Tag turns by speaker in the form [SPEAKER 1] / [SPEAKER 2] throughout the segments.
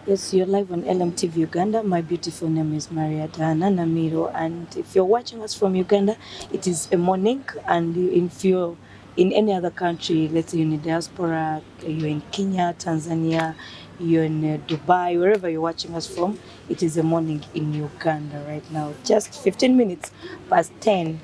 [SPEAKER 1] Yes, you're live on LMTV Uganda. My beautiful name is Maria Dana Namiro, and if you're watching us from Uganda, it is a morning. And if you're in any other country, let's say you're in the diaspora, you're in Kenya, Tanzania, you're in Dubai, wherever you're watching us from, it is a morning in Uganda right now. Just 15 minutes past 10.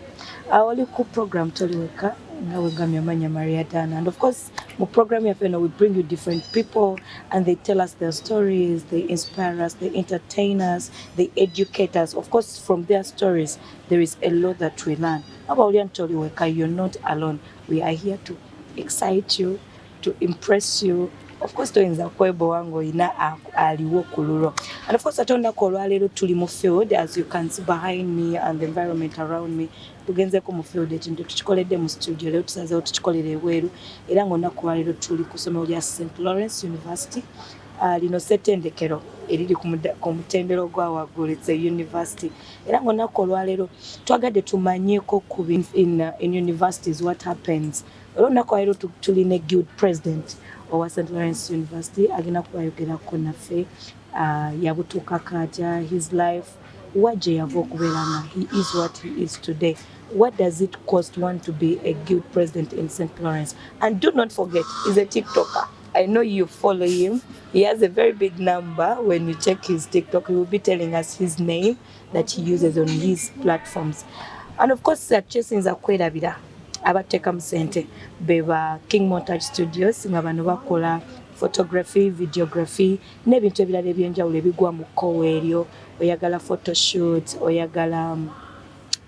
[SPEAKER 1] Our cool program Toli Weka. Maria Dana, and of course, my program we bring you different people, and they tell us their stories, they inspire us, they entertain us, they educate us. Of course, from their stories, there is a lot that we learn. How about you, Toli Weka? You're not alone. We are here to excite you, to impress you. Of course, toyinza kwebo wango ina aliwo kuluro. And of course, atonda ko lwalero tuli mu field, as you can see behind me and the environment around me. Tugenze ko mu field ekintu tukikoledde mu studio lero tusazeewo tukikolere ebweru era ng'olunaku lwalero tuli ku ssomero lya St. Lawrence University. Lino ssettendekero eriri ku mutendero gwa waggulu, it's a university. Era ng'olunaku olwalero twagadde tumanyeeko ku in universities what happens. Olunaku lwalero tulina good president owa St. Lawrence University agenda kubayogerako naffe yabutuuka katya, his life, wajje yava okubeera nga he is what he is today. What does it cost one to be a good president in St. Lawrence? And do not forget, he's a TikToker. I know you follow him. He has a very big number. When you check his TikTok, he will be telling us his name that he uses on his platforms. And of course, Chesinza kwerabira abateeka mu ssente beba King Montage Studios nga bano bakola photography, videography n'ebintu ebirala ebyenjawulo ebigwa mu kkowe eryo. Oyagala photoshoot, oyagala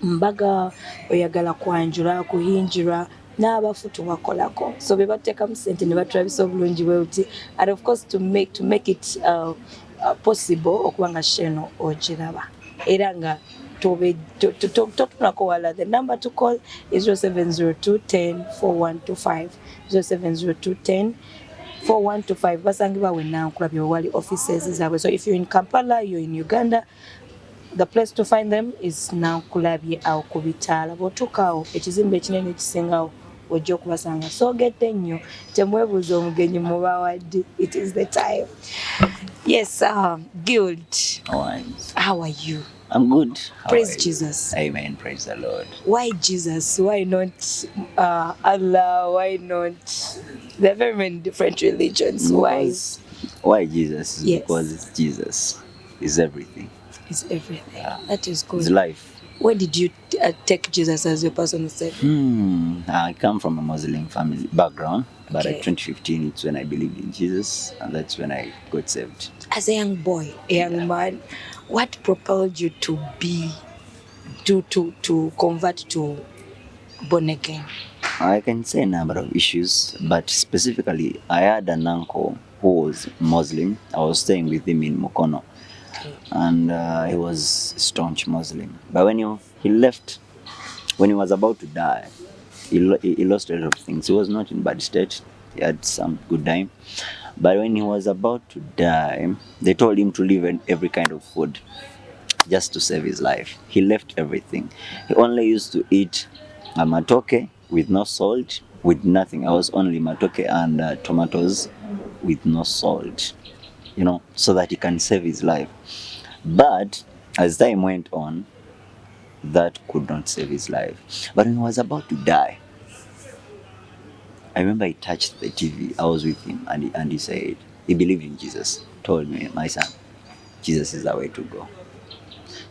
[SPEAKER 1] mbaga, oyagala kwanjula, kuhinjirwa, n'abafu tubakolako. So be bateeka mu ssente ne batulabisa obulungi bwe buti. And of course to make it possible okuba nga sheno ogiraba era nga the number to call is 0702 10 4125 0702 10 4125. Basangibwa wenna nkulabye wali offices zaabwe. So if you're in Kampala, you're in Uganda, the place to find them is Nankulabye awo ku bitaala. Bw'otuuka ekizimbe ekinene ekisingawo ojja okubasanga. So gette nnyo temwebuuza omugenyi mubawadde. It is the time. Yes, Guild. How are you?
[SPEAKER 2] I'm good.
[SPEAKER 1] Praise Jesus.
[SPEAKER 2] Amen. Praise the Lord.
[SPEAKER 1] Why Jesus? Why not Allah? Why not? There are very many different religions. Why
[SPEAKER 2] Jesus?
[SPEAKER 1] Yes.
[SPEAKER 2] Because it's Jesus. It's everything.
[SPEAKER 1] It's everything. Yeah. That is good.
[SPEAKER 2] It's life.
[SPEAKER 1] Where did you take Jesus as your personal savior?
[SPEAKER 2] I come from a Muslim family background, but
[SPEAKER 1] Okay.
[SPEAKER 2] at 2015, it's when I believed in Jesus, and that's when I got saved.
[SPEAKER 1] As a young boy, a young man, what propelled you to convert to born again?
[SPEAKER 2] I can say a number of issues, but specifically, I had an uncle who was Muslim. I was staying with him in Mukono, and he was a staunch Muslim. But when he left, when he was about to die, he lost a lot of things. He was not in bad state. He had some good time. But when he was about to die, they told him to leave every kind of food just to save his life. He left everything. He only used to eat a matoke with no salt, with nothing. I was only matoke and tomatoes with no salt, so that he can save his life. But as time went on, that could not save his life. But when he was about to die, I remember he touched the TV. I was with him, and he said, he believed in Jesus. Told me, my son, Jesus is the way to go.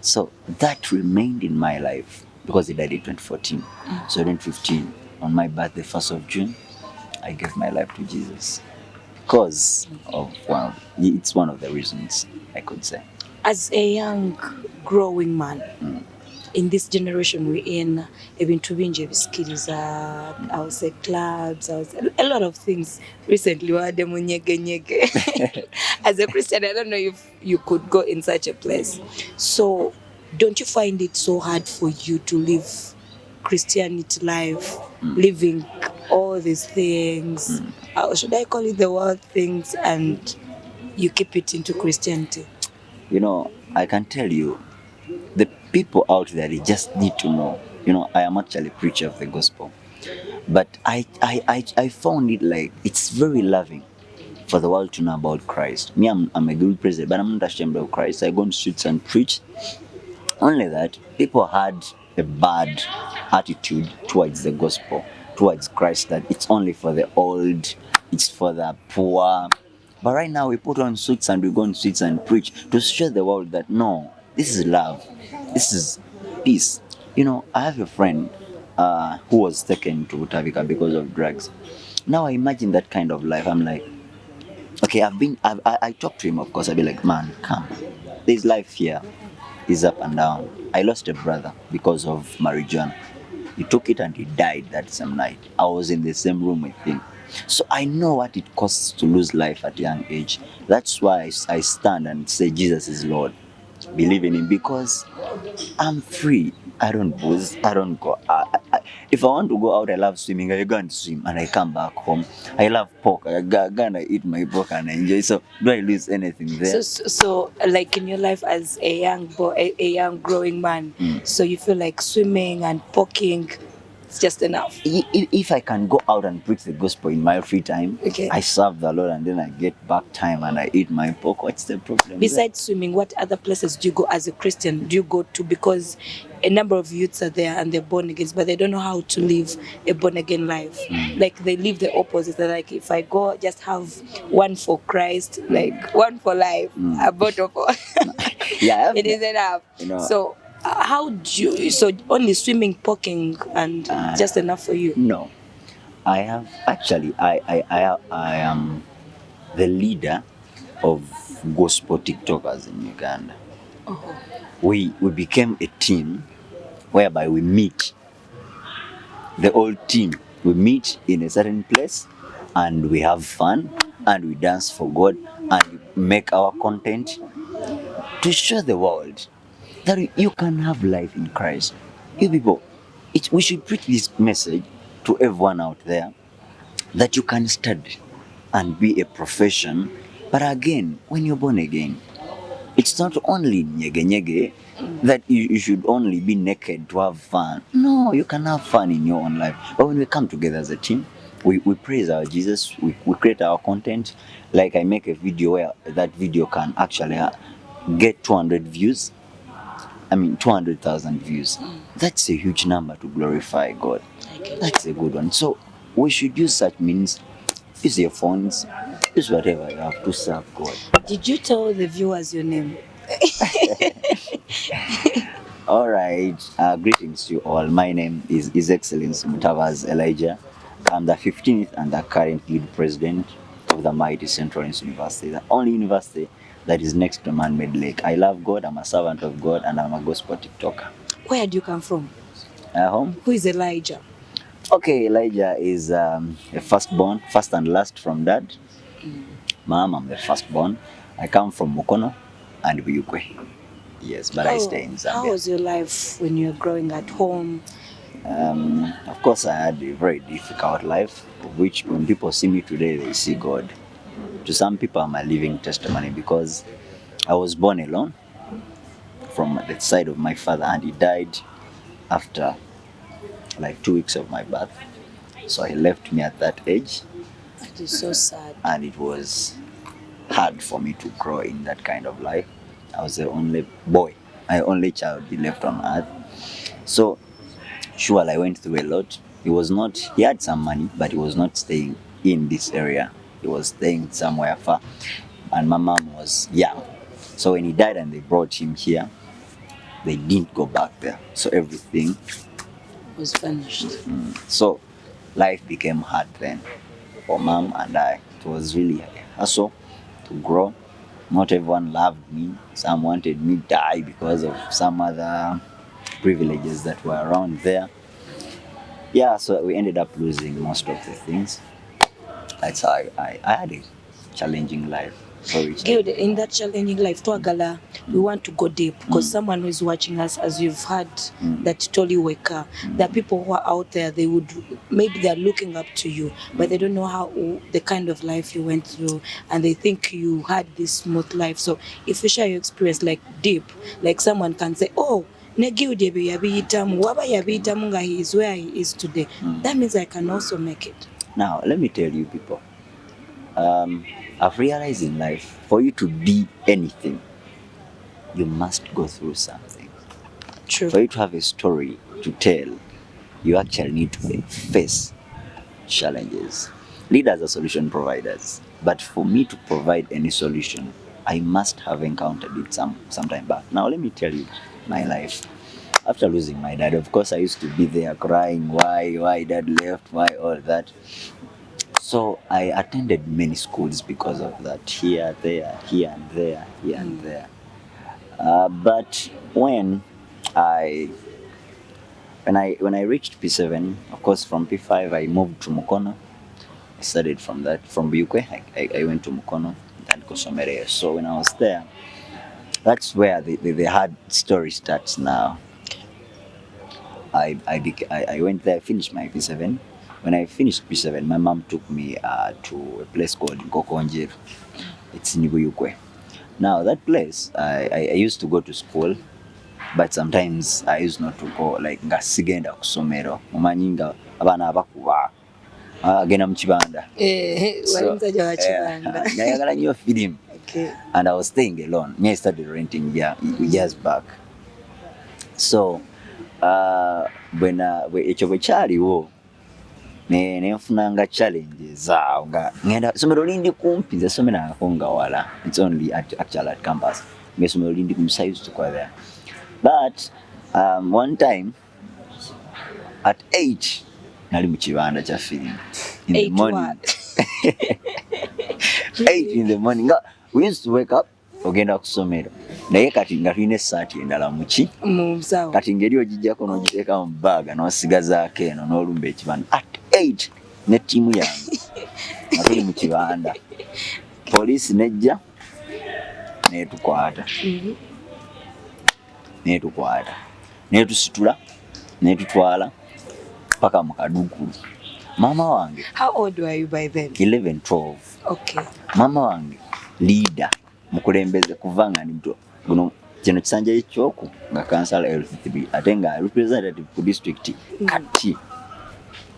[SPEAKER 2] So that remained in my life because he died in 2014. So 2015, on my birthday, 1st of June, I gave my life to Jesus because of it's one of the reasons, I could say.
[SPEAKER 1] As a young, growing man, in this generation we're in, ebintu bingi ebisikiriza, I would say clubs, a lot of things. Recently, wadde mu nyege. As a Christian, I don't know if you could go in such a place. So, don't you find it so hard for you to live Christianity life, living all these things, should I call it the world things, and you keep it into Christianity?
[SPEAKER 2] I can tell you, the people out there, they just need to know. I am actually a preacher of the gospel. But I found it like it's very loving for the world to know about Christ. Me, I'm a good president, but I'm not ashamed of Christ. I go on streets and preach. Only that people had a bad attitude towards the gospel, towards Christ, that it's only for the old, it's for the poor. But right now we put on suits and we go on streets and preach to show the world that no, this is love, this is peace. You know, I have a friend who was taken to Utavika because of drugs. Now I imagine that kind of life. I'm like, okay, I talked to him, of course. I'd be like, man, come. There's life here. It's up and down. I lost a brother because of marijuana. He took it and he died that same night. I was in the same room with him. So I know what it costs to lose life at a young age. That's why I stand and say Jesus is Lord. Believe in him because I'm free. I don't booze. I don't go. If I want to go out, I love swimming. I go and swim and I come back home. I love pork. I go and I eat my pork and I enjoy. So do I lose anything there?
[SPEAKER 1] So like in your life as a young boy, a young growing man, so you feel like swimming and poking, it's just enough.
[SPEAKER 2] If I can go out and preach the gospel in my free time,
[SPEAKER 1] Okay.
[SPEAKER 2] I serve the Lord and then I get back time and I eat my pork. What's the problem?
[SPEAKER 1] Besides swimming, what other places do you go as a Christian? Do you go to, because a number of youths are there and they're born again, but they don't know how to live a born again life. Like they live the opposite. They're like, if I go, just have one for Christ, like one for life, a bottle for
[SPEAKER 2] Yeah,
[SPEAKER 1] it is enough.
[SPEAKER 2] You know,
[SPEAKER 1] so how do you? So only swimming, poking, and just enough for you?
[SPEAKER 2] No, I have actually. I am the leader of gospel TikTokers in Uganda.
[SPEAKER 1] Oh.
[SPEAKER 2] We became a team whereby we meet. The whole team, we meet in a certain place and we have fun and we dance for God and make our content to show the world that you can have life in Christ. You people, we should preach this message to everyone out there that you can study and be a profession. But again, when you're born again, it's not only nyege that you should only be naked to have fun. No, you can have fun in your own life. But when we come together as a team, we praise our Jesus, we create our content. Like I make a video where that video can actually get 200 views. 200,000 views. That's a huge number to glorify God. That's a good one. So we should use such means. Use your phones, use whatever you have to serve God.
[SPEAKER 1] Did you tell the viewers your name?
[SPEAKER 2] All right. Greetings to you all. My name is His Excellency Mutabaazi Elijah. I'm the 15th and the current lead president of the mighty Central University, the only university that is next to man-made lake. I love God, I'm a servant of God, and I'm a gospel TikToker.
[SPEAKER 1] Where do you come from?
[SPEAKER 2] Home?
[SPEAKER 1] Who is Elijah?
[SPEAKER 2] Okay, Elijah is a firstborn, first and last from dad. Mom, I'm the firstborn. I come from Mukono and Buyukwe. Yes, but I stay in Zambia.
[SPEAKER 1] How was your life when you were growing at home?
[SPEAKER 2] Of course, I had a very difficult life, of which when people see me today, they see God. To some people, I'm a living testimony because I was born alone from the side of my father, and he died after like 2 weeks of my birth. So he left me at that age.
[SPEAKER 1] It is so sad.
[SPEAKER 2] And it was hard for me to grow in that kind of life. I was the only boy, my only child he left on earth. So sure, I went through a lot. He had some money, but he was not staying in this area. He was staying somewhere far. And my mom was young. So when he died and they brought him here, they didn't go back there. So everything
[SPEAKER 1] was vanished.
[SPEAKER 2] So life became hard then for mom and I. It was really a hassle to grow. Not everyone loved me. Some wanted me to die because of some other privileges that were around there. Yeah, so we ended up losing most of the things. That's how I had a challenging life.
[SPEAKER 1] Good. In that challenging life, Twagala, we want to go deep because someone who is watching us, as you've heard, that Toli Weka, there are people who are out there, maybe they're looking up to you, but they don't know how the kind of life you went through, and they think you had this smooth life. So if you share your experience like deep, like someone can say, oh, waba yabiyitamu nga he is where he is today. That means I can also make it.
[SPEAKER 2] Now, let me tell you people, I've realized in life, for you to be anything, you must go through something.
[SPEAKER 1] True.
[SPEAKER 2] For you to have a story to tell, you actually need to face challenges. Leaders are solution providers, but for me to provide any solution, I must have encountered it some time back. Now let me tell you my life. After losing my dad, of course, I used to be there crying, why dad left, why all that. So I attended many schools because of that, here, there, here and there, here and there. But when I reached P7, of course, from P5 I moved to Mukono. I studied from that. From Bukwe, I went to Mukono and Kosomere. So when I was there, that's where the hard story starts now. I went there, finished my P7. When I finished P7, my mom took me to a place called Nkokonjeru. It's in Bukwe. Now that place, I used to go to school, but sometimes I used not to go, like nga sigenda kusomero mumanyi nga abaana abakuba agenda mu kibanda
[SPEAKER 1] wali mzaja wa kibanda
[SPEAKER 2] nayagala nnyo film.
[SPEAKER 1] Okay.
[SPEAKER 2] And I was staying alone. Me, I started renting years back. So when ekyo bwe kyaliwo nenfunanga challenges awo nga ngenda somero lindi kumpi nze somerangako nga wala. It's only actually at campus. Me somero lindi kumpi, I used to go there. But one time at 8 nali mu kibanda kya film in the morning. 8 in the morning. We used to wake up ogenda kusomero. Naye kati nga tulina essaati endala muki
[SPEAKER 1] musawo.
[SPEAKER 2] Kati ngeri ogijjako n'ogiteeka mu baaga n'osigazaako eno n'olumba ekibanda. At 8 ne ttiimu yange nga tuli mu kibanda. Poliisi nejja netukwata. Netusitula netutwala paka mu Kadugulu. Mama wange.
[SPEAKER 1] How old were you by then?
[SPEAKER 2] 11, 12.
[SPEAKER 1] Okay.
[SPEAKER 2] Mama wange leader mukulembeze kuvanga nito guno kino kisanja ekyoku nga kansala L3 ate nga representative ku district kati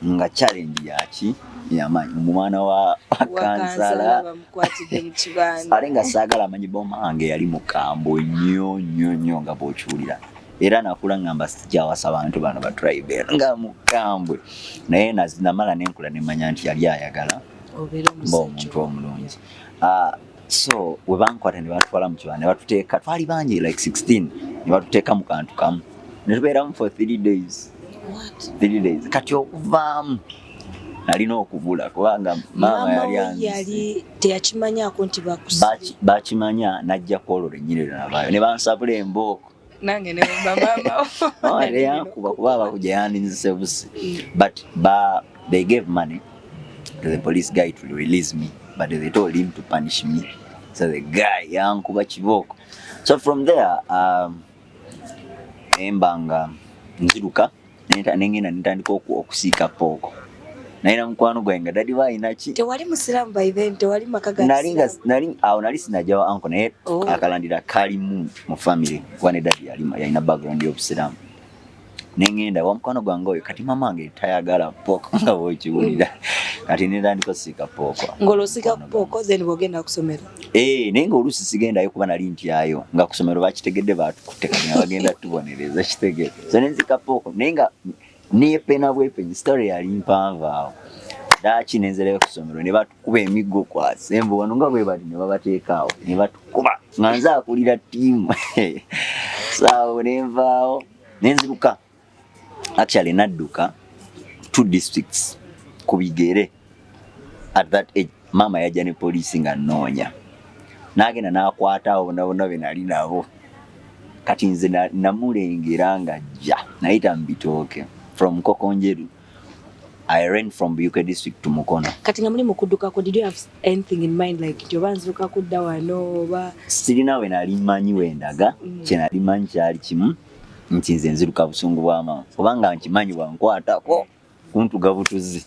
[SPEAKER 2] nga challenge yaki yamanyi mwana wa kansala
[SPEAKER 1] bamukwatide mu kibanda.
[SPEAKER 2] Ale nga saagala amanyi boma wange yali mukambwe nnyo nga bw'okiwulira. Era nakula ngamba sijawasa abantu bano ba tribe nga mukambwe. Naye namala nenkula nemanya nti yali ayagala omuntu omulungi. So we bankwata ne batwala mu kibanda ne batuteeka, twali bangi like 16, ne batuteeka mu kantu kamu ne tubeeramu for 3 days.
[SPEAKER 1] What?
[SPEAKER 2] 3 days. Kati okuvaamu nalina okubula kubanga mama yali
[SPEAKER 1] teyakimanyaako nti bakusibye.
[SPEAKER 2] Bakimanya najja kwolora ennyiriro nabaayo ne bansabula embooko.
[SPEAKER 1] Nange ne mama
[SPEAKER 2] yankuba kuba bakujja yandinzise busi. But they gave money to the police guy to release me, but they told him to punish me. So the guy yankuba kiboko. So from there embanga nziruka nengenda nitandika okusiika pooko. Naina mukwano gwange dadi waina ki?
[SPEAKER 1] Tewali musiramu by then, tewali makaga.
[SPEAKER 2] Nali sinajawa anko naye akalandira kalimu mu family kwane dadi yalina background y'obusiramu. Nengenda wa mukwano gwange oyo kati mama wange tayagala pooko nga bw'okiwulira. Kati nitandika osiika pooko.
[SPEAKER 1] Ng'olosika pooko then bw'ogenda kusomero.
[SPEAKER 2] Naye ng'oluusi sigendayo kuba nali ntyayo nga ku ssomero bakitegedde baatukutte kati nga bagenda tubonereza kitegedde. So nenzika pooko naye nga neepena bwepenyi story yali mpanvu awo. Daki nenzerayo ku ssomero ne batukuba emiggo kwase embo wano nga bwe bali ne babateeka awo ne batukuba nga nze akulira ttiimu. So nenvaawo nenziruka. Actually nadduka 2 districts ku bigere. At that age mama yajja ne poliisi nga nnoonya. N'agenda n'akwata abo bonna be nali nabo. Kati nze namulengera ng'ajja nayita mu bitooke. From Kokonjeru, I ran from Bukwe district to Mukono.
[SPEAKER 1] Kati nga muli mukuddukako, did you have anything in mind like njoba nziruka kudda wano oba?
[SPEAKER 2] Sirina we nali mmanyi wendaga, kye nali mmanyi kyali kimu nti nze nziruka busungu bwa mama. Kubanga nkimanyi bwankwatako kuntuga butuzi.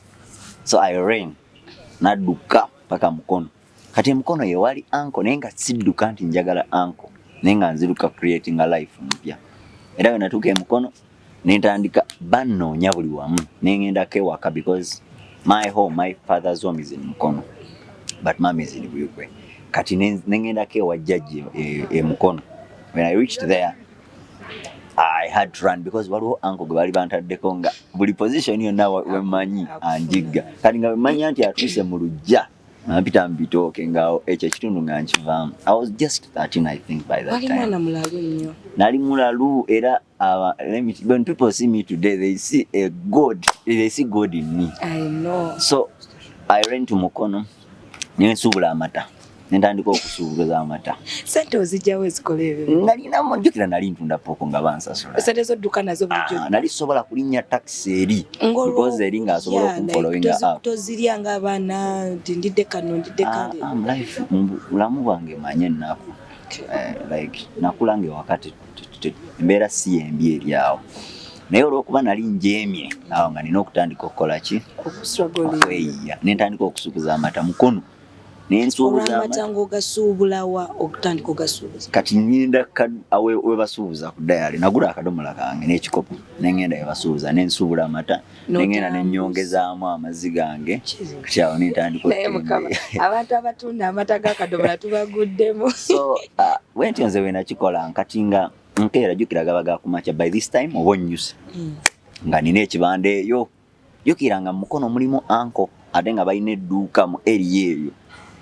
[SPEAKER 2] So I ran nadduka paka Mukono. Kati Mukono ye wali uncle naye nga sidduka nti njagala uncle. Naye nga nziruka creating a life mpya. Era we natuuka Mukono nentandika bannoonya buli wamu nengendako ewaka because my father's home is in Mukono. but mom is in Buyukwe. Kati nengenda ke wa judge Mukono. When I reached there, I had to run because waliwo uncle gwe bali bantaddeko nga buli position yonna wemanyi anjigga. Kati nga wemanyi anti atuse mu lujja. Napita mbitooke ngao ekyo ekitundu nga nkivaamu. I was just 13 I think by that time.
[SPEAKER 1] Wali mwana mulalu nnyo.
[SPEAKER 2] Nali mulalu era when people see me today they see a God. They see God in me.
[SPEAKER 1] I know.
[SPEAKER 2] So I ran to Mukono. Nensubula amata. Nentandika okusuubuza amata.
[SPEAKER 1] Sente ozijjawo ezikola ebyo.
[SPEAKER 2] Nalina mujjukira nali ntunda pooko nga bansasula.
[SPEAKER 1] Sente z'odduka nazo bulijjo.
[SPEAKER 2] Nali sobola kulinnya taxi eri. Because eri nga asobola okumfollowinga up.
[SPEAKER 1] Tozirya ng'abaana ndidde kano ndidde kale.
[SPEAKER 2] Life mulamu bwange manye ennaku. Like nakulange wakati embeera si embi eri awo. Naye olw'okuba nali njeemye awo nga nina okutandika okukola ki? Okweyiya. Nentandika okusuubuza amata Mukono. Nensuubuza
[SPEAKER 1] amata ng'ogasuubulawa okutandika ogasuubuza.
[SPEAKER 2] Kati ngenda we basuubuza ku dayali nagula akadomola kange n'ekikopo nengenda we basuubuza nensuubula amata nengenda nennyongezaamu amazzi gange kati awo nentandika
[SPEAKER 1] okutembera. Abantu abatunda amata g'akadomola tubaguddemu.
[SPEAKER 2] So wenti nze we nakikola nkati nga nkeera jjukira gaba gakumakya by this time oba onnyuse nga nina ekibande eyo jjukira nga Mukono mulimu anko ate nga balina edduuka mu eri eyo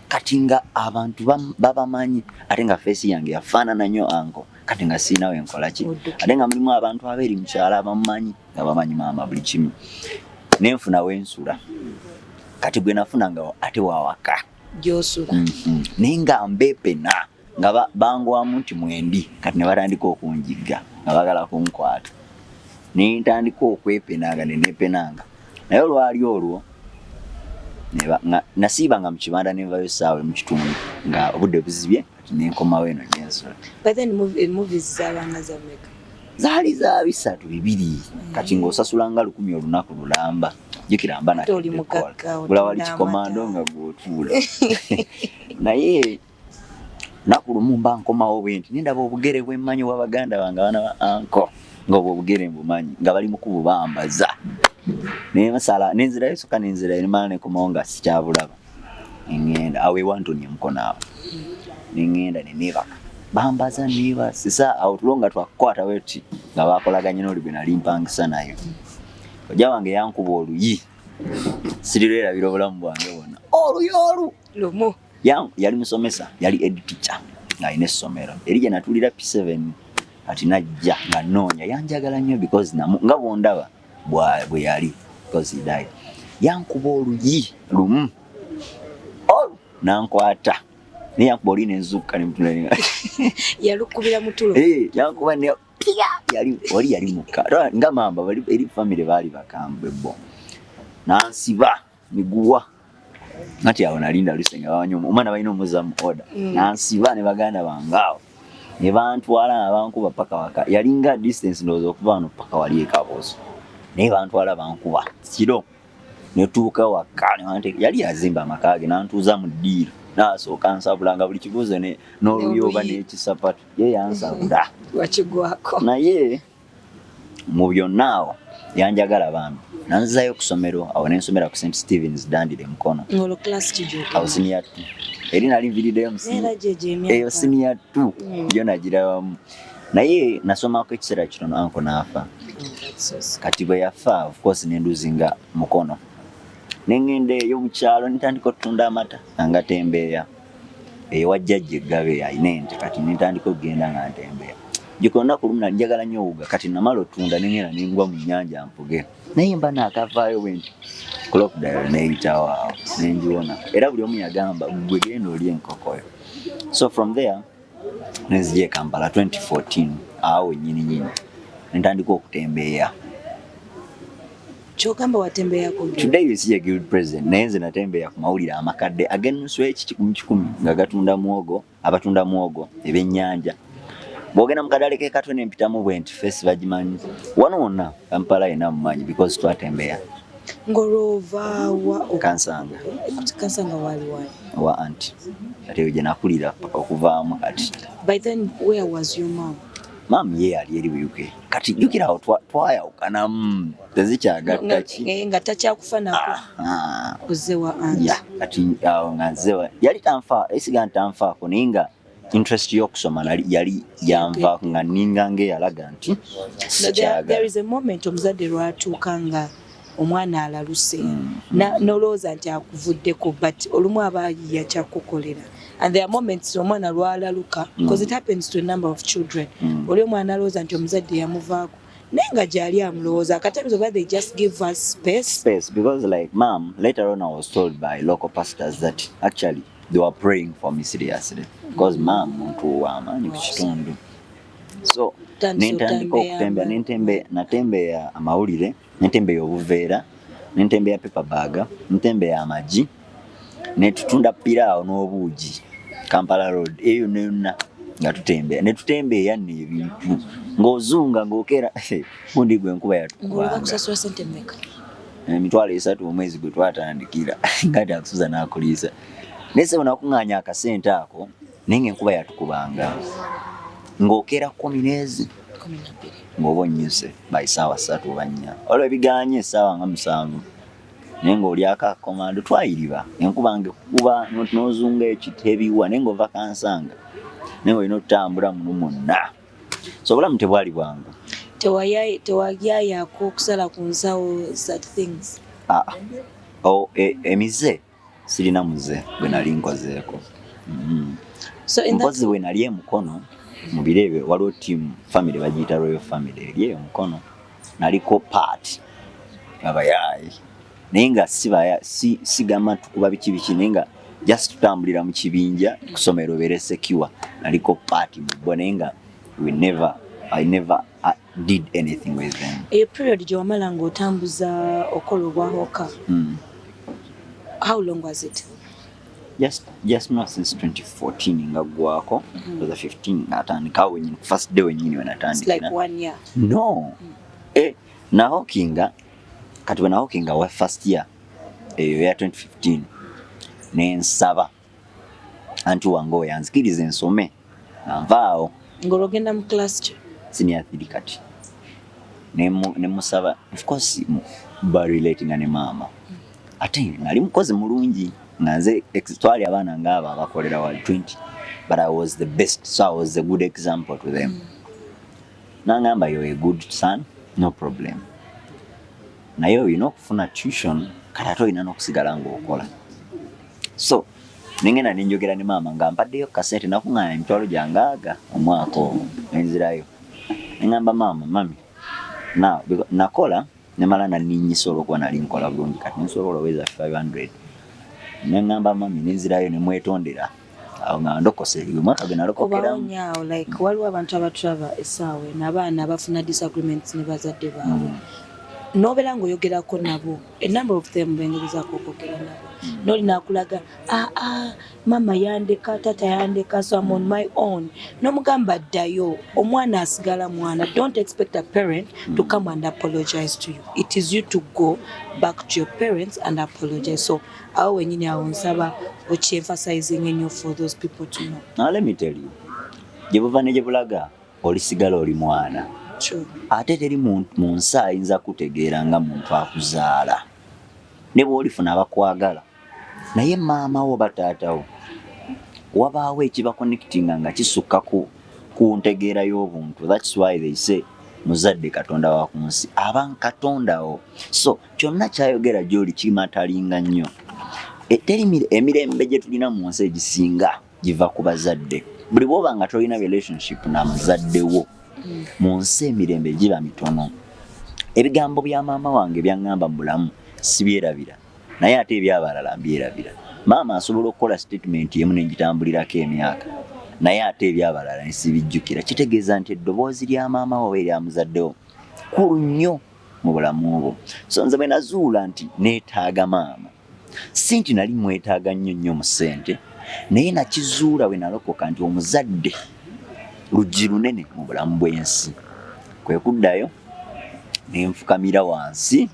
[SPEAKER 2] kati nga abantu babamanyi ate nga face yange yafaanana nnyo anko kati nga siina we nkola ki ate nga mulimu abantu abeeri mukyala abamumanyi nga bamanyi maama buli kimu nenfuna wensula kati gwe nafuna nga ate wawaka
[SPEAKER 1] gy'osula
[SPEAKER 2] naye nga mbeepena nga bangwamu nti mwendi kati ne batandika okunjigga nga bagala kunkwata ne ntandika okwepenanga ne nepenanga naye olwali olwo nasiibanga mu kibanda nenvayo saawe mu kitundu nga obudde buzibye kati nenkomawo eno gyensula.
[SPEAKER 1] But then movies zaabanga za mmeka?
[SPEAKER 2] Zaali za 3 2 kati ng'osasulanga 1,000 olunaku lulamba jjukira mba natekola bula wali kikomando nga gw'otuula naye naku lumu mba nkomawo bwe nti nindaba obugere bw'emmanyi w'Abaganda bange abaana ba anko ng'obwo obugere mbumanyi nga bali mu kububambaza naye masala nenzirayo soka nenzirayo nemala nekomawo nga sikyabulaba ngenda awe wantonie Mukono awo nengenda nenebaka bambaza niba sisa awo tulonga twakwata weti nga bakolaganye n'oli gwe nali mpangisa nayo ojja wange yankuba oluyi sirirera biro obulamu bwange bwonna oluyi olu
[SPEAKER 1] lumu
[SPEAKER 2] yali musomesa yali ed teacher nga alina essomero eri gye natulira P7 ati najja nga noonya yanjagala nnyo because nga bwondaba bwe yali because he died yankuba oluyi lumu nankwata naye yankuba oli nenzuuka nemutula
[SPEAKER 1] yalukubira mutulo
[SPEAKER 2] yankuba yali mukka nga mamba eri family baali bakambwe bo nansiba miguwa ngati awo nalinda lusenga bawanyuma omwana balina omuzamu order nansiba ne baganda bangaawo ne bantwala abankuba paka waka yalinga distance ndowooza okuva wano paka wali ekaboozo naye bantwala bankuba kiro netuuka waka yali yazimba amaka ge nantuuza mu ddiiro nasooka nsabulanga buli kibuuzo n'oluyoba n'ekisapatu ye yansabula
[SPEAKER 1] wakigwako
[SPEAKER 2] naye mu byonna awo yanjagala bambi nanzayo ku ssomero awo nensomera ku St. Stephen's Dandile Mukono
[SPEAKER 1] ngolo class kijo
[SPEAKER 2] awo senior 2 eri nali nviriddeyo eyo senior 2 yo nagirabamu naye nasomako ekiseera kitono anko n'afa kati bwe yafa of course nenduzinga Mukono nengenda eyo mu kyalo nitandika okutunda amata nga tembeeya ewa jjajja eggabe alina ente kati nitandika okugenda nga ntembeeya gikonna ku lumu njagala nnyo owuga kati namala otunda nengenda nengwa mu nnyanja mpuge naye mba naakavaayo bwe nti crocodile neyitawo awo nengiwona era buli omu yagamba gwe genda oli enkokoyo. So from there nenzija e Kampala 2014 awo nyini nentandika okutembeeya.
[SPEAKER 1] Kyogamba watembeeya ku
[SPEAKER 2] today you see a guild president naye nze natembeeya ku mawulire amakadde ag'ennusu ekikumi nga gatunda muwogo abatunda muwogo ebyennyanja bwogenda mu kadale ke katone mpitamu bwe nti face bagimanyi wano wonna Kampala ina mumanyi because twatembeeya
[SPEAKER 1] ngolova wa
[SPEAKER 2] kansanga
[SPEAKER 1] wali
[SPEAKER 2] wa anti ate gye nakulira paka okuvaamu kati.
[SPEAKER 1] By then where was your mom?
[SPEAKER 2] Mam ye yali eri buyuke kati jukirawo twayawukana tezikyagattaki
[SPEAKER 1] nga takyakufanako kuzewa anti
[SPEAKER 2] kati awo nga nzewa yali tanfa esiga ntanfaako naye nga interest y'okusoma yali yanvaako nga ninga ng'eyalaga nti
[SPEAKER 1] there is a moment omuzadde lwatuuka nga omwana alaluse nolowooza nti akuvuddeko but olumu aba yakyakukolera. And there are moments omwana lwalaluka because it happens to a number of children. Oli omwana alowooza nti omuzadde yamuvaako naye nga gyali amulowooza akatimes oba they just give us space
[SPEAKER 2] because like mom later on I was told by local pastors that actually they were praying for me seriously because mom muntu w'amaanyi ku kitundu. So nentandika okutembea natembeya amawulire nentembeya obuveera nentembeya paper bag nentembeya amagi netutunda piraawo n'obuugi Kampala Road eyo nonna nga tutembeya n'ebintu ng'ozunga ng'okera gundi gwe nkuba yatukubanga
[SPEAKER 1] kusasula sente mmeka
[SPEAKER 2] emitwalo 3 omwezi gwe twatandikira ngati akusuza n'akuliisa nese unakuŋŋaanya akasente ako naye ng'enkuba yatukubanga ng'okera 10 ng'oba onnyuse by ssaawa 3 oba 4 olwo ebiganye essaawa nga 7 naye ng'olyako akakomando twayiriba enkuba ngekuba n'ozunga ekitebiwa naye ng'ova kansanga naye ng'olina okutambula muno mwonna so obulamu tebwali bwangu
[SPEAKER 1] tewagyayaako okusala ku nsawo that things
[SPEAKER 2] emize sirina muze bwe nali nkozeeko Embozzi bwe nali emukono mu biro ebyo waliwo team family bagiyita royal family eri eyo mukono naliko part abayaayi naye nga sigamba tukuba biki naye nga just tutambulira mu kibinja kusomero obeere secure naliko part mu bo naye nga I never did anything with them.
[SPEAKER 1] A period gye wamala ng'otambuza okola obwahoka. How long was it?
[SPEAKER 2] Just not since 2014 nga gwako was 15 natandika wenyini first day wenyini wenatandika.
[SPEAKER 1] It's like 1 year.
[SPEAKER 2] No. Na hokinga kati we na hokinga wa first year year 2015 nensaba anti wango yanzikiriza ensome nvaawo
[SPEAKER 1] ngologenda mu class ki
[SPEAKER 2] senior 3 kati nemusaba of course ba relating ne mama ate nali mukozi mulungi nanze twali abaana ngaba abakolera wa 20 but I was the best, so I was a good example to them. Nangamba you're a good son, no problem. Na yo kufuna tuition katato ina nokusigala ng'okola. So ningena ninjogera ni mama ngampaddeyo kasete nakungana emitwalo gyangaga omwaka enzirayo. Ngamba mami now nakola nemala na ninyisolo kwa nali nkola bulungi kati nsolo weza 500. Ngamba mami nenzirayo nemwetondera awo nga ndokose mwaka gwe nalokokera
[SPEAKER 1] obaonyawo like waliwo abantu abatrava esaawe n'abaana abafuna disagreements ne bazadde baabwe nobera ng'oyogerako nabo a number of them bengerezaako okwogera nabo nolina akulaga mama yandeka tata yandeka so I'm on my own nomugamba ddayo omwana asigala mwana. Don't expect a parent to come and apologize to you. It is you to go back to your parents and apologize. So awo wenyini awo nsaba emphasizing ennyo for those people to know.
[SPEAKER 2] Now let me tell you, jebuva ne jebulaga olisigala oli mwana.
[SPEAKER 1] True.
[SPEAKER 2] Ate teri mu nsi ayinza kutegeera nga muntu akuzaala ne bw'olifuna abakwagala naye maama wo bataatawo wabaawo ekiba connectinga nga kisukka ku ntegeera y'obuntu. That's why they say muzadde katonda wa ku nsi aba katondawo. So kyonna kyayogera gy'oli kimatalinga nnyo. Teri emirembe gye tulina mu nsi egisinga giva ku bazadde. Buli bw'oba nga tolina relationship na muzadde wo mu nsi emirembe giba mitono. Ebigambo bya maama wange byaŋŋamba mu bulamu sibyerabira naye ate ebyabalala mbyerabira. Maama asobola okukola statement yemu n'egitambulirako emyaka naye ate ebyabalala nsibijjukira. Kitegeeza nti eddoboozi lya maama wo erya muzaddewo kulu nnyo mu bulamu obwo. So nze bwe nazuula nti neetaaga maama si nti nali mwetaaga nnyo mu ssente naye nakizuula bwe nalokoka nti omuzadde luggi lunene mu bulamu bw'ensi. Kwe kuddayo nenfukamira wansi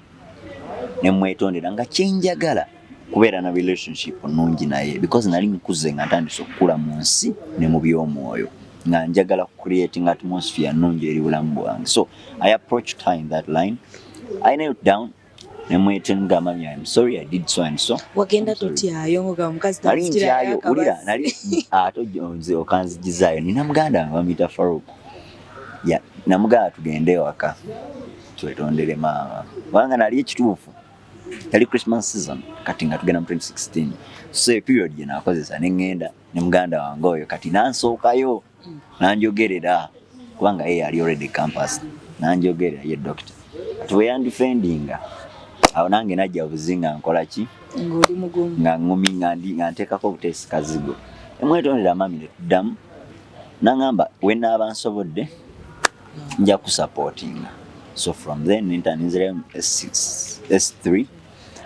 [SPEAKER 2] nemwetondera nga kyenjagala kubeera na relationship nnungi naye because nali nkuze nga ntandise okukula mu nsi ne mu by'omwoyo. nga njagala creating atmosphere nungi eri bulamu bwange. So I approached her in that line. I knelt down nemwete ngamba I'm sorry I did so and so.
[SPEAKER 1] Wagenda tutyayo ngoga omukazi
[SPEAKER 2] tamutyayo ulira nali atonze okanzigizayo nina muganda bamita Farouk. Ya namugala tugende waka twetondere mama wanga nali ekituufu yali Christmas season kati nga tugenda mu 2016. So period je nakozesa nengenda ne muganda wange oyo kati nansookayo nanjogerera kubanga yeye ali already campus nanjogerera ye doctor tuwe undefendinga awo nange najja obuzinga nkola ki
[SPEAKER 1] ngoli mugumu
[SPEAKER 2] nga ngumi nga ntekako butesi kazigo emwetondera mami ne tuddamu nangamba wena abansobodde nja kusupportinga. So from then nintanizira S3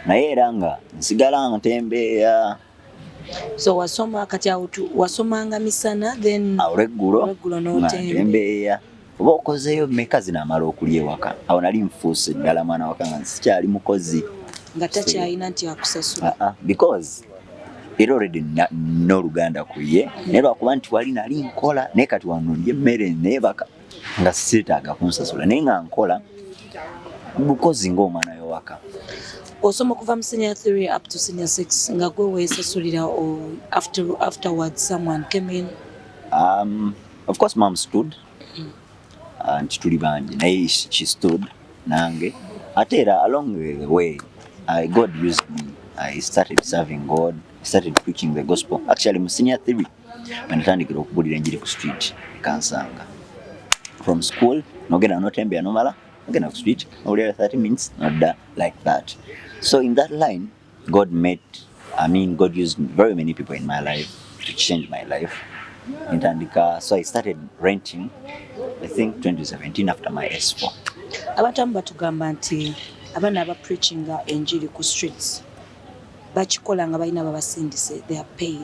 [SPEAKER 2] naye era nga nsigala ntembeya.
[SPEAKER 1] So wasoma kati wasomanga misana then
[SPEAKER 2] regulo ntembeya oba okozeyo meka zinamala okulya ewaka awo nali nfuuse ddala mwana waka nga sikyali mukozi
[SPEAKER 1] nga takyalina nti akusasula
[SPEAKER 2] because era already n'Oluganda kuye naye lwakuba nti wali nali nkola naye kati wanondye emmere neebaka nga sitaaga kunsasula naye nga nkola bukozi ng'omwana w'ewaka.
[SPEAKER 1] Osoma kuva mu senior 3 up to senior 6 nga gwe weesasulira or afterwards someone came in?
[SPEAKER 2] Of course mom stood and tuli bangi naye she stood nange ate era along the way God used me. I started serving God, started preaching the gospel. Actually mu senior 3 when natandikira okubulira enjiri ku street kansanga from school nogenda notembea nomala nogenda ku street olera 30 minutes nodda like that. So in that line God used very many people in my life to change my life. So I started renting I think 2017 after my S4.
[SPEAKER 1] Abantu batugamba nti abana aba preachinga enjiri ku streets bakikola nga balina babasindise, they are paid.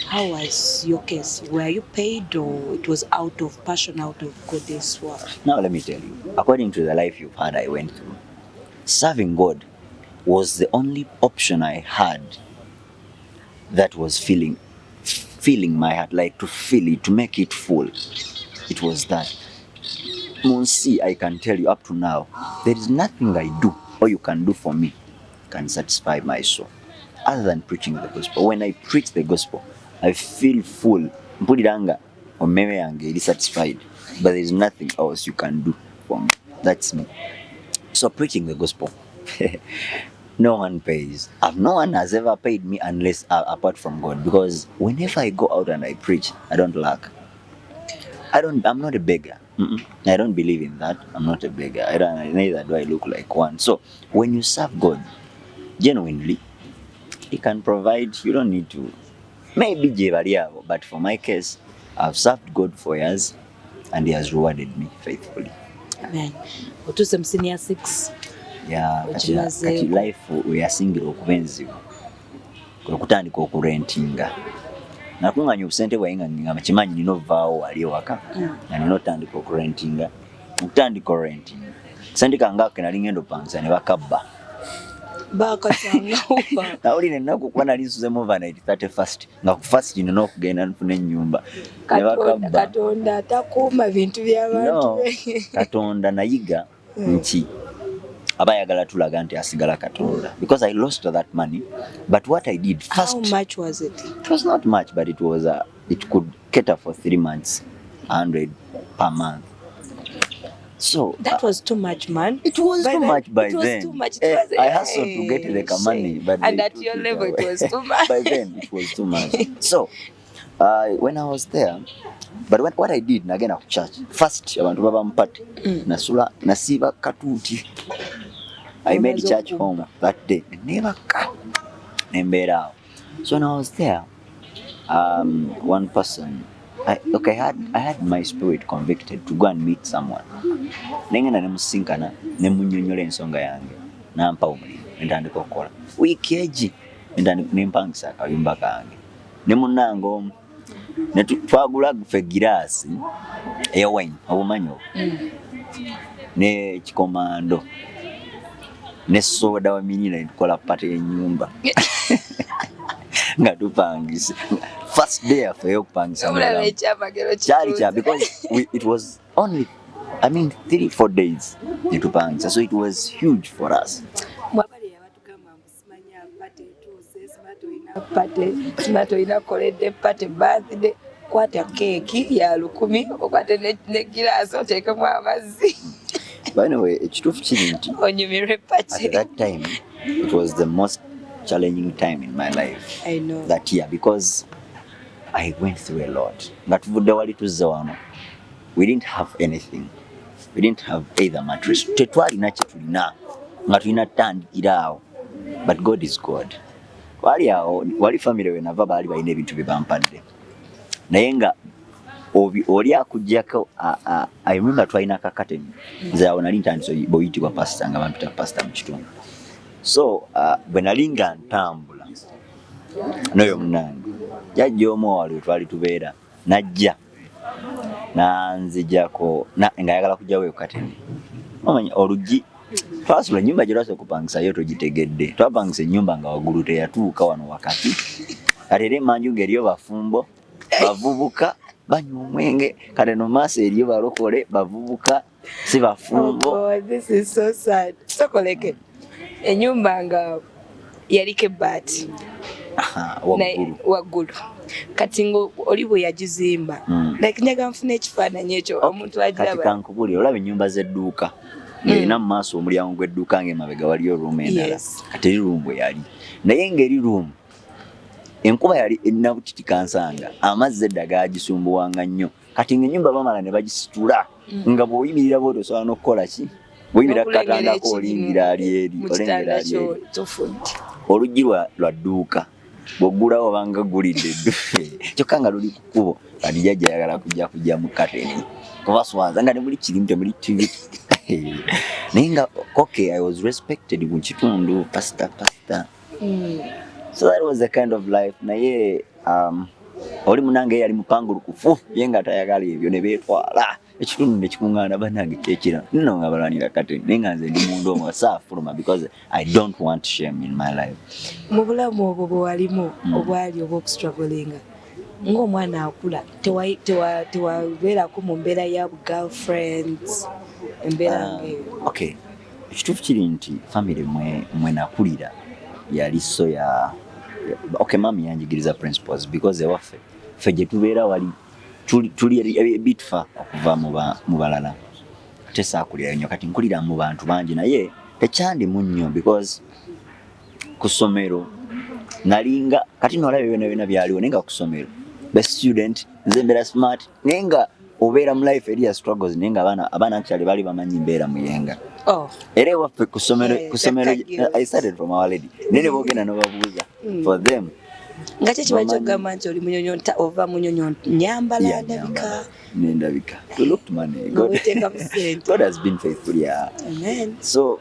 [SPEAKER 1] How was your case? Were you paid or it was out of passion, out of God's work?
[SPEAKER 2] Now let me tell you, according to the life you've had I went through, serving God was the only option I had that was filling my heart, like to fill it, to make it full. It was that. Monsi, I can tell you up to now, there is nothing I do or you can do for me can satisfy my soul other than preaching the gospel. When I preach the gospel, I feel full. Mpuliranga omeme yange is satisfied, but there is nothing else you can do for me. That's me. So preaching the gospel, no one pays. No one has ever paid me unless apart from God, because whenever I go out and I preach, I don't lack. I'm not a beggar. I don't believe in that. I'm not a beggar. Neither do I look like one. So when you serve God genuinely, He can provide. You don't need to. Maybe jebaliabo, but for my case, I've served God for years, and He has rewarded me faithfully.
[SPEAKER 1] Amen. Otuse mu senior 6.
[SPEAKER 2] Yeah, kati life we are single okubenzibu. Kutandika okurentinga. Nakunganya obusente bwayinga ngamba kimanyi nino vaawo wali waka na nino tandika okurentinga mutandika renting sandika ngake nali ngendo pansa ne bakabba
[SPEAKER 1] bakatanga uba
[SPEAKER 2] na oli nenako kwa nali nsuze mu overnight 31st nga ku first nino okugenda nfune ennyumba ne bakabba.
[SPEAKER 1] Katonda atakuuma bintu by'abantu
[SPEAKER 2] Katonda nayiga nti abayagala tulaga nti asigala Katonda, because I lost that money. But what I did first,
[SPEAKER 1] how much was it?
[SPEAKER 2] It was not much, but it was it could cater for 3 months, 100 per month. So
[SPEAKER 1] that was too much, man.
[SPEAKER 2] It was too much by then.
[SPEAKER 1] It was too much.
[SPEAKER 2] I hustled to get the money, but
[SPEAKER 1] and at your level it was too much.
[SPEAKER 2] By then it was too much. So when I was there, but what I did again at church, first abantu baba mpati nasula nasiba katuti. I made church home that day. Never cut. So when I was there, one person, I had my spirit convicted to go and meet someone. Nengena nemusinkana nemunyonyola ensonga yange nampa omuliro ndandika okukola wiiki egi nempangisa akayumba kange nemunango netwagula fe giraasi eya wine obumanyi ne kikomando ne soda wa minina nkola pate y'ennyumba nga tupangise first day after okupangisa chali because it was only 3-4 days netupangisa, so it was huge for us.
[SPEAKER 1] Simato ina kolede pate birthday kwata keki ya 10 okwate ne glass otekemu amazzi.
[SPEAKER 2] By the way, ekituufu kiri nti at that time it was the most challenging time in my life.
[SPEAKER 1] I know
[SPEAKER 2] that year because I went through a lot. Nga tuvudde wali tuzze wano, we didn't have anything. We didn't have either mattress. Tetwalina kye tulina nga tulina tandikira awo, but God is God. Wali family we nava baali balina ebintu bye bampadde, naye nga oli akujjako. I remember twalina kakateni nze awo nali ntandise boyitibwa pastor nga bampita pastor mu kitundu. So bwe nali nga ntambula n'oyo munange jajja omuwala we twali tubeera najja nanzijako nga ayagala kujja weyo kateni. Omanyi oluggi twasula ennyumba gye twasooka okupangisa yo togitegedde. Twapangisa ennyumba nga waggulu teyatuuka wano wakati. Kati era emanju ng'eriyo bafumbo bavubuka banywa omwenge, kati no maaso eriyo balokole bavubuka si bafumbo.
[SPEAKER 1] Oh, this is so sad. Sokoleke ennyumba nga yaliko ebbaati waggulu kati ngo oli bwe yagizimba like njaga nfuna ekifaananyi ekyo omuntu agiraba.
[SPEAKER 2] Kati kankubuli olaba ennyumba z'edduuka ng'erina mu maaso omulyango gw'edduuka ng'emabega waliyo ruumu endala. Kati eri ruumu bwe yali naye ng'eri ruumu enkuba yali erina butiti kansanga, amazzi edda gaagisumbuwanga nnyo. Kati ng'ennyumba bamala ne bagisitula nga bw'oyimirira bw'oti osobola n'okukola ki? Bw'oyimirira ku katandako olingira ali eri, olengera ali eri. Oluggi lwa dduuka bw'oggulawo obanga gulidde kyokka nga luli ku kkubo. Kati jjajja ayagala kujja mu kateni kuba swaza nga ne muli kirimu temuli TV. Naye nga okay, I was respected mu kitundu, pastor. So that was the kind of life. Naye oli munange yali mupangulukufu ye nga tayagala ebyo ne beetwala ekitundu ne kikuŋŋaana bannange kyekira nno nga balwanira kateni naye nga nze ndi mundu omwo saafuluma because I don't want shame in my life.
[SPEAKER 1] Mu bulamu obwo bwe walimu obwali obw'okustrugglinga ng'omwana akula tewabeerako mu mbeera ya girlfriends embeera ngeyo?
[SPEAKER 2] Okay, ekituufu kiri nti family mwe nakulira yali so ya okay, mami yanjigiriza principles because ewaffe ffe gye tubeera wali tuli ebitfa okuva mu balala. Ate saakulira nnyo kati nkulira mu bantu bangi naye tekyandimu nnyo because ku ssomero nalinga kati nolaba byonna byaliwo naye nga ku ssomero best student nze mbeera smart naye nga obeera mu life eri ya struggles naye nga abaana actually bali bamanyi mbeera muyenga. Era ewaffe ku ssomero I started from Our Lady naye ne boogenda n'obabuuza for them
[SPEAKER 1] nga kye kiba kyogamba nti oli munyonyo ova munyonyo nyambala
[SPEAKER 2] ndabika you looked money. God has been faithful. Amen. So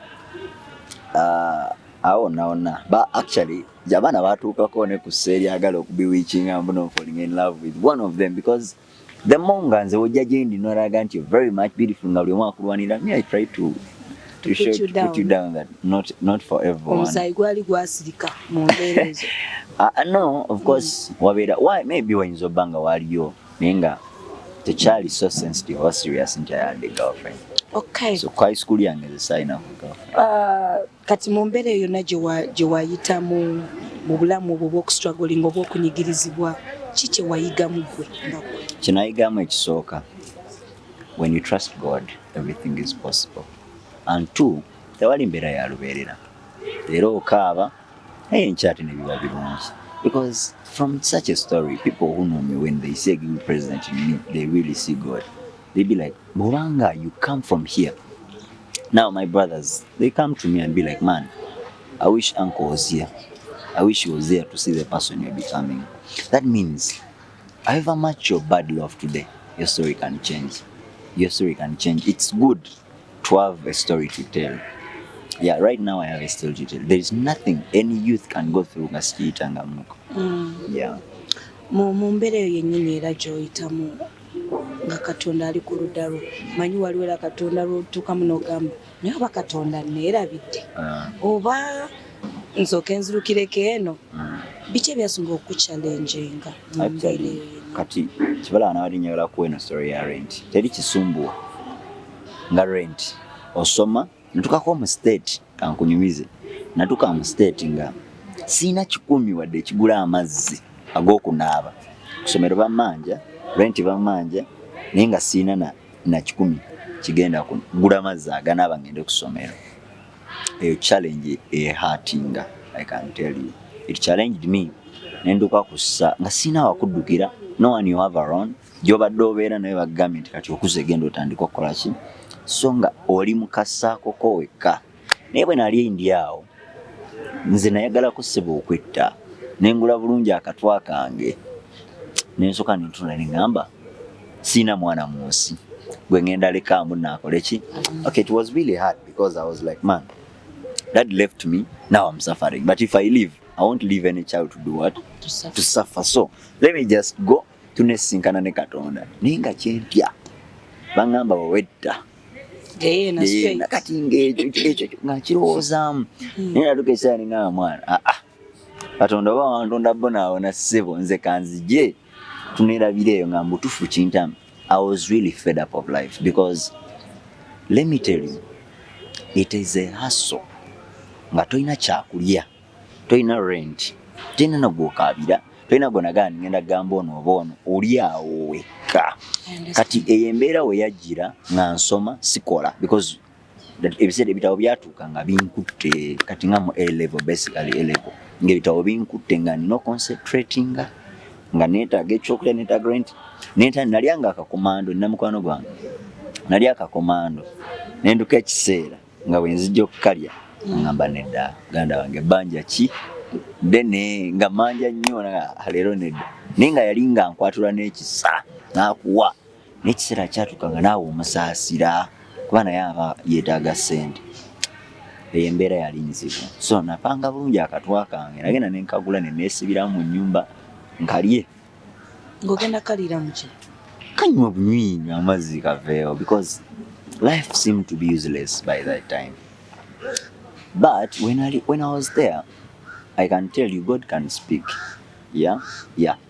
[SPEAKER 2] awo naona but actually abaana batuukako ne ku seeri agala okubiwiikinga mbuno falling in love with one of them because the more nga nze ojja gye ndi noraga nti you're very much beautiful nga buli omu akulwanira me I try to put you down that not for everyone.
[SPEAKER 1] Omusayi gwali gwasirika mu mbeera ezo.
[SPEAKER 2] No, of course wabeera why maybe wayinza obbanga waliyo naye nga tekyali so sensitive or serious nti I had a girlfriend.
[SPEAKER 1] Okay.
[SPEAKER 2] So high school yange nze sayina ku girlfriend.
[SPEAKER 1] Kati mu mbeera eyo yonna gye wayita mu bulamu obwo bw'okustruggling obw'okunyigirizibwa ki kye wayigamu gwe nga gwe?
[SPEAKER 2] Kye nayigamu ekisooka, when you trust God everything is possible. And two, tewali mbeera ya lubeerera. Leero okaaba naye nkyate ne biba birungi. Because from such a story, people who know me, when they see a good president in me, they really see God. They be like, Bobanga, you come from here. Now my brothers, they come to me and be like, man, I wish uncle was here. I wish he was there to see the person you're becoming. That means, however much your bad love today, your story can change. Your story can change. It's good to have a story to tell. Yeah, right now I have a story to tell. There is nothing any youth can go through nga sikiyitanga muko. Yeah.
[SPEAKER 1] Mu mbeera eyo yennyini era gy'oyitamu nga Katonda ali ku ludda lwo. Manyi waliwo era Katonda lw'otuukamu n'ogamba naye oba Katonda neerabidde oba nsooke nzirukireko eno Biki ebyasinga okuchallenginga
[SPEAKER 2] actually kati kibala anawali nyala kuwena story ya rent teri kisumbuwa nga rent osoma netukako mu state kankunyumize natuka mu state nga sina 10 wadde kigula amazzi agokunaaba kusomero bamanja rent bamanja nenga sina na 10 kigenda kugula amazzi aganaba ngende kusomero eyo challenge hurtinga I can tell you it challenged me nenduka kussa nga sina wakuddukira no one you have around jobadde obeera naye bagambye nti kati okuze genda otandika okukola ki so nga oli mukassaako ko wekka naye bwe nali indiawo nze nayagala kuseba okwetta nengula bulungi akatwa kange nensoka nintula nengamba sina mwana munsi gwe ngenda leka mbu nakole ki okay it was really hard because I was like man dad left me now I'm suffering but if I leave I won't leave any child to do what to suffer so let me just go tunesinkana ne Katonda ninga kyentya bangamba wawetta
[SPEAKER 1] na straight
[SPEAKER 2] nakati ngejo ngakirowoozamu naye natukesa ninga mwana Katonda wantonda bona na sebo nze kanzije tunerabireyo nga mbutufu kintamu I was really fed up of life because let me tell you it is a hustle nga toina kyakulya toina rent tena nagokabira toina gonagani ngenda gamba ono oli awo wekka kati eyembeera we yajira nga nsoma sikola because ebiseera ebitabo byatuuka nga binkutte kati nga mu A level basically A level ng'ebitabo binkutte nga nino concentrating nga neetaaga ekyokulya neetaaga rent nalyanga akakomando nnamukwano gwange nali akakomando nenduka ekiseera nga bwenzijja okukalya ngamba nedda ganda wange banja ki dene nga manja nnyo leero nedda naye nga yali nga nkwatula n'ekisa n'akuwa n'ekiseera kyatuka nga naawe omusaasira kuba naye aba yeetaaga ssente eyo embeera yali nzibu so napanga bulungi akatwa kange nagenda nenkagula neneesibiramu mu nnyumba nkalye
[SPEAKER 1] ng'ogenda kalira mu ki
[SPEAKER 2] kanywa bunywi amazzi kaveewo because life seemed to be useless by that time but when I was there I can tell you God can speak yeah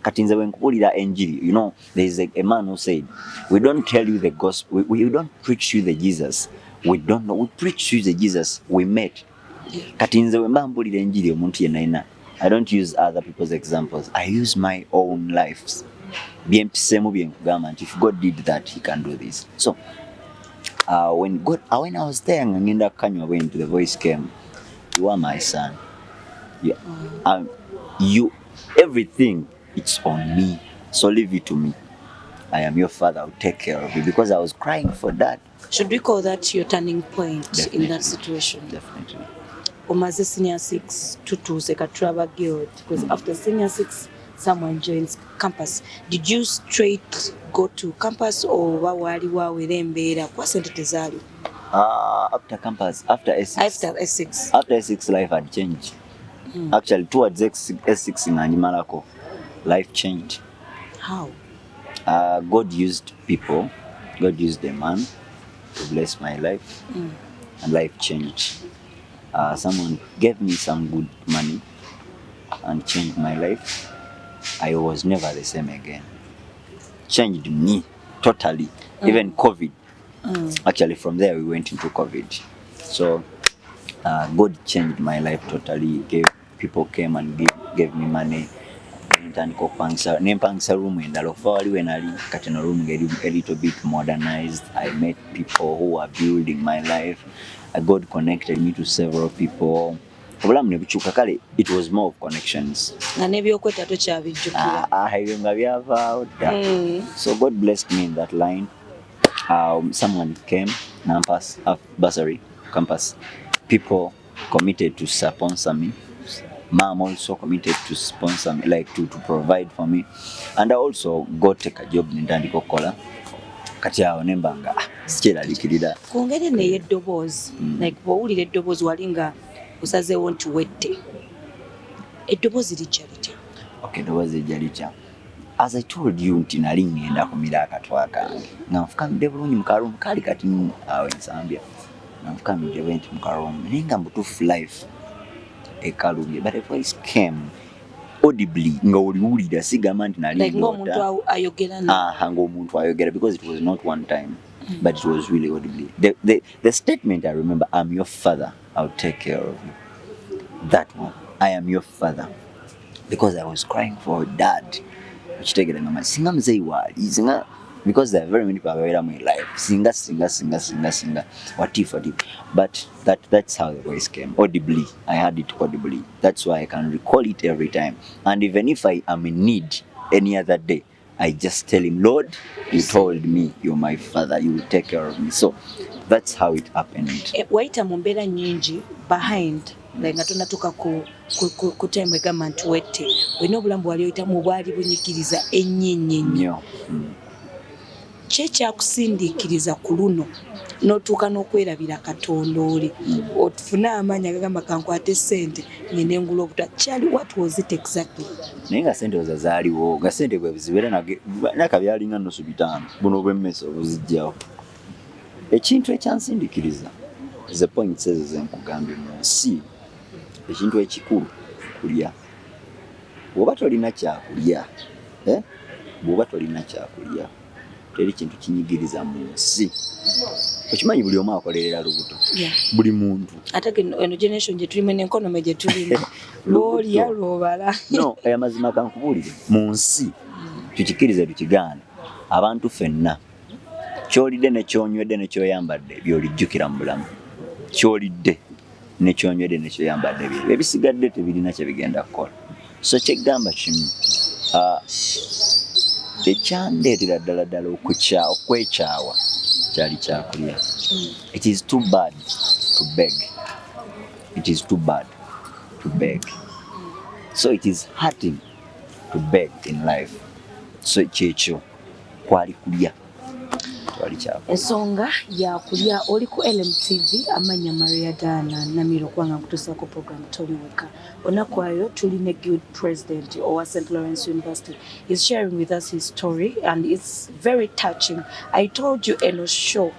[SPEAKER 2] kati nze wenkubulira enjiri you know there is a man who said we don't tell you the gospel we don't preach you the Jesus we don't know we preach you the Jesus we met kati nze wembambulira enjiri omuntu yenna I don't use other people's examples I use my own lives byempisemu byenkugamba nti if God did that he can do this so when I was there ngenda kanywa when the voice came you are my son you everything it's on me so leave it to me I am your father I'll take care of you because I was crying for that.
[SPEAKER 1] Should we call that your turning point
[SPEAKER 2] Definitely.
[SPEAKER 1] in that situation?
[SPEAKER 2] Definitely.
[SPEAKER 1] Omaze senior 6 tutuuse katraba guild because after senior 6 someone joins campus. Did you straight go to campus or wawali wawere embeera kwa sente tezaali?
[SPEAKER 2] After campus, after S6. After S6 life had changed. Actually towards S6 nganyimalako life changed.
[SPEAKER 1] How?
[SPEAKER 2] God used people. God used a man to bless my life and life changed. Someone gave me some good money and changed my life. I was never the same again. Changed me totally. Even COVID. Actually, from there we went into COVID. So God changed my life totally. People came and gave me money. Nempangisa room endala okuva wali wenali kati no room a little bit modernized. I met people who are building my life. God connected me to several people. Obulamu ne bukyuka kale it was more of connections.
[SPEAKER 1] Na nebyokweta tokyabijjukira.
[SPEAKER 2] Ebyo nga byavaawo dda. So God blessed me in that line. Someone came, campus, bursary, campus. People committed to sponsor me. Mom also committed to sponsor me, like to provide for me. And I also got take a job nendandiko kola. Kati awo nembanga sikyeralikirira.
[SPEAKER 1] Ku ngeri n'ey'eddoboozi, like bw'owulira eddoboozi walinga osazeewo nti wette. Eddoboozi lijja litya?
[SPEAKER 2] Okay, eddoboozi lijja litya. As I told you nti nali ngenda kumira akatwa kange. Nga nfukamidde bulungi mu karumu kali kati awo ensambya. Nga nfukamidde bwenti mu karumu. Naye nga mbutuufu life ekalubye. But a voice came audibly nga oliwulira sigamba nti nali
[SPEAKER 1] like ng'omuntu ayogera
[SPEAKER 2] ng'omuntu ayogera, because it was not one time, but it was really audibly. The statement I remember, I'm your father, I'll take care of you. That one, I am your father, because I was crying for dad. Singa mzee wali, singa, because there are very many people in my life. Singa. What if. But that's how the voice came. Audibly. I had it audibly. That's why I can recall it every time. And even if I am in need any other day, I just tell him, Lord, you told me you're my father, you will take care of me. So that's how it happened.
[SPEAKER 1] Waita mumbera nyingi behind like nga tunatuka ku time egamba nti wette wena obulamu wali oyitamu bwali bunyikiriza ennyinyi nnyo. Kyekyakusindiikiriza ku luno n'otuuka n'okwerabira Katonda oli otufune amaanyi agagamba kankwate ssente ngende engula obutwa. Kyali, what was it exactly?
[SPEAKER 2] Naye nga ssente zaaliwo, nga ssente bwe zibeera nakabyalinga nnusu 5 buno obw'emmese obuzijjawo. Ekintu ekyansindiikiriza, the point says nkugambye mu nsi, ekintu ekikulu kulya. Bw'oba tolina kyakulya, bw'oba tolina kyakulya, teri kintu kinyigiriza mu nsi. Okimanyi buli omu akolerera lubuto. Buli muntu.
[SPEAKER 1] Ate eno generation gye tulimu n'enkonomi gye tulimu. Lw'olya lw'obala.
[SPEAKER 2] No, amazima kankubuulire. Mu nsi, tukikirize tukigaana. Abantu ffenna. Kyolidde ne kyonywedde ne kyoyambadde by'olijjukira mu bulamu. Kyolidde ne kyonywedde ne kyoyambadde bye. Ebisigadde tebirina kye bigenda kukola. So kyeggamba kimu. Ekyandeetera ddala okwekyawa kyali kyakulya. It is too bad to beg. It is too bad to beg. So it is hurting to beg in life. So kyekyo kwali kulya.
[SPEAKER 1] Ensonga yakulya oli ku LMTV amanya Maria Dana namiro kwanga kutusa ku program Toli Weka. Onakwayo tuli ne good president of St. Lawrence University is sharing with us his story and it's very touching. I told you eno show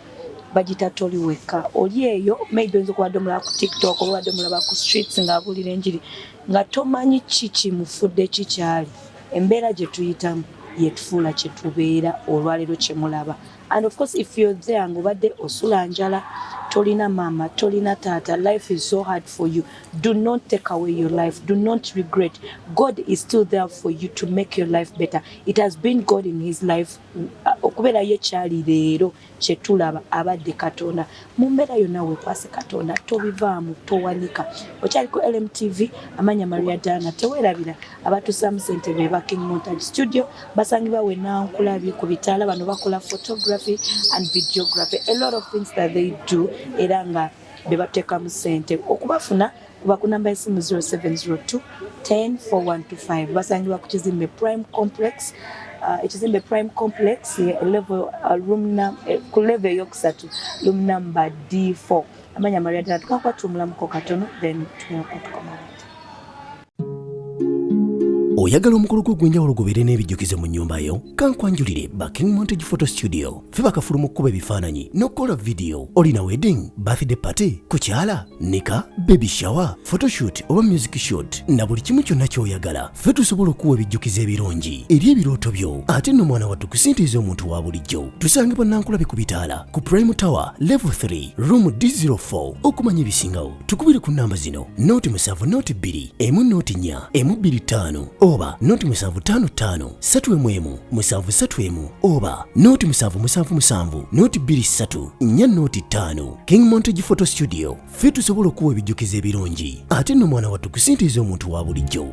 [SPEAKER 1] bagita Toli Weka. Oli eyo maybe nzo kwa domula ku TikTok oba domula ba ku streets nga abulira enjiri nga tomanyi chichi mufudde chichali. Embeera gye tuyitamu yetufuula kye tubeera olwaliro kye mulaba. And of course, if you're there, ngobadde osula njala, tolina mama, tolina tata, life is so hard for you. Do not take away your life. Do not regret. God is still there for you to make your life better. It has been God in his life. Okubera ye kyali leero kye tulaba abadde Katonda. Mu mbeera yonna weekwase Katonda, tobivaamu, towanika. Okyali ku LMTV, amanya Maria Dana, teweerabira abatussaamu ssente be ba King Montage Studio, basangibwa we Nankulabye ku bitaala, bano bakola photography and videography. A lot of things that they do, era nga bebateekamu ssente. Okubafuna kuba ku namba y'essimu 0702 10 4125. Basangibwa ku Kizimbe Prime Complex. Ekizimbe Prime Complex level ku level yokusatu room number D4. Amanya Maria Dana tukakwatumulamuko katono then tunakutukamala.
[SPEAKER 3] Oyagala omukolo gw'enjawulo gubeere n'ebijjukizo mu nnyumba yo? Kankwanjulire ba King Montage Photo Studio. Ffe bakafulu mu kkuba ebifaananyi n'okukola video. Olina wedding, birthday party, kukyala, nika, baby shower, photoshoot oba music shoot na buli kimu kyonna ky'oyagala. Ffe tusobola okuwa ebijjukizo ebirungi eri ebirooto byo. Ate nno mwana wattu kusintiiza omuntu wa bulijjo. Tusangibwa Nankulabye ku bitaala ku Prime Tower level 3 room D04. Okumanya ebisingawo tukubire ku namba zino: 0702 104 125 oba 0755 311 731 oba 0777 223 405. King Montage Photo Studio. Ffe tusobola okuwa ebijjukizo ebirungi ate nno mwana wattu kusintiiza omuntu wa bulijjo.